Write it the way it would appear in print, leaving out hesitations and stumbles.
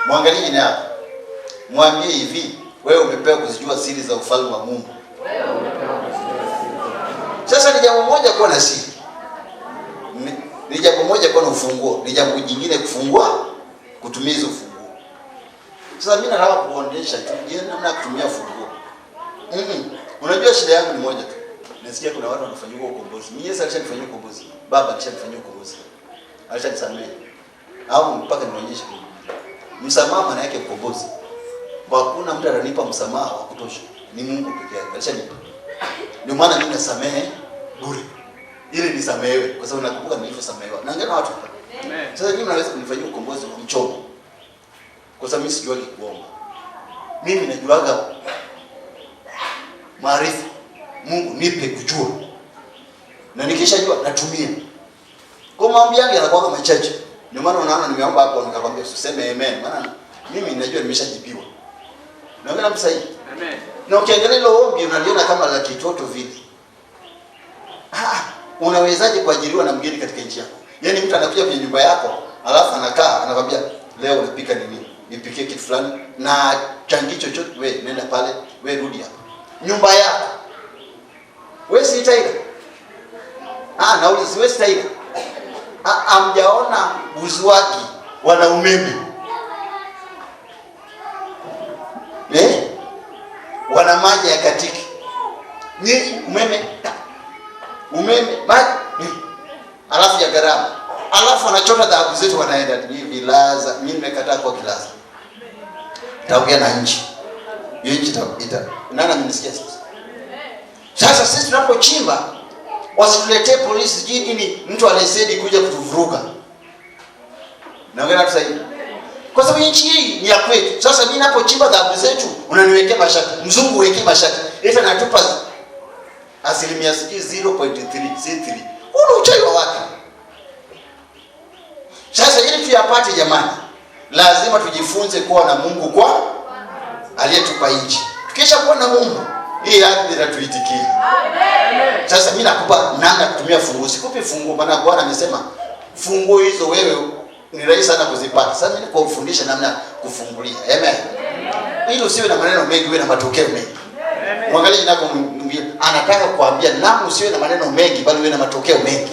Mwangalie ni hapa. Mwambie hivi, wewe umepewa kuzijua siri za ufalme wa Mungu. Sasa ni jambo moja kuwa na siri. Ni jambo moja kuwa na ufunguo, ni jambo jingine kufungua, kutumia hizo funguo. Sasa mimi nataka kuonyesha tu namna ya kutumia funguo. Unajua shida yangu ni moja tu. Nasikia kuna watu wanafanywa ukombozi. Mimi Yesu alishanifanyia ukombozi. Baba alishanifanyia ukombozi. Alishanisamehe. Au mpaka nionyeshe msamaha maana yake ukombozi. Hakuna mtu ananipa msamaha wa kutosha. Ni Mungu pekee yake. Alishanipa. Ndio maana mimi nasamehe bure. Ili nisamehewe kwa sababu nakumbuka nilivyosamehewa. Naangalia watu hapa. Amen. Sasa mimi naweza kunifanyia ukombozi wa mchomo. Kwa sababu mimi sijuagi kuomba. Mimi najuaga maarifa. Mungu nipe kujua. Na nikishajua natumia. Kwa maombi yangu yanakuwa machache. Ndio maana unaona nimeomba hapo nikakwambia usiseme amen. Maana mimi ninajua nimeshajibiwa. Naona msaidi. Amen. Na ukiangalia ile ombi unaliona kama la kitoto vile. Unawezaje kuajiriwa na mgeni katika nchi yako? Yaani mtu anakuja kwenye nyumba yako, alafu anakaa, anakwambia leo unapika nini? Nipikie kitu fulani na changi chochote, wewe nenda pale, wewe rudi hapa. Nyumba yako. Wewe si taila. Nauliza wewe si taila. Amjaona buzuaki wana umeme. Wana maji ya katiki. Ni umeme maji alafu ya gharama, alafu wanachota dhahabu zetu wanaenda hivi laza. Mimi nimekataa kwa kilaza. Taongea na nchi hiyo, nchi nani mnisikia sasa? Sasa sisi tunapochimba wasituletee polisi jini mtu aliyesedi kuja kutuvuruga. Naongea sasa hivi kwa sababu nchi hii ni ya kwetu. Sasa mimi ninapochimba dhahabu zetu unaniwekea mashaka, mzungu wekee mashaka, eti anatupa 0.3 C3. Una uchawi wa watu. Sasa ili tuyapate jamani, lazima tujifunze kuwa na Mungu kwa aliyetupa nchi. Tukisha kuwa na Mungu, hii ardhi itatuitikia. Amen. Sasa mimi nakupa namna kutumia funguo. Sikupi funguo maana Bwana amesema funguo hizo wewe ni rahisi sana kuzipata. Sasa mimi nikufundisha namna kufungulia. Amen. Ili usiwe na maneno mengi, uwe na matokeo mengi. Mwangalie nako mwingine anataka kuambia namu usiwe na maneno mengi bali uwe na matokeo mengi.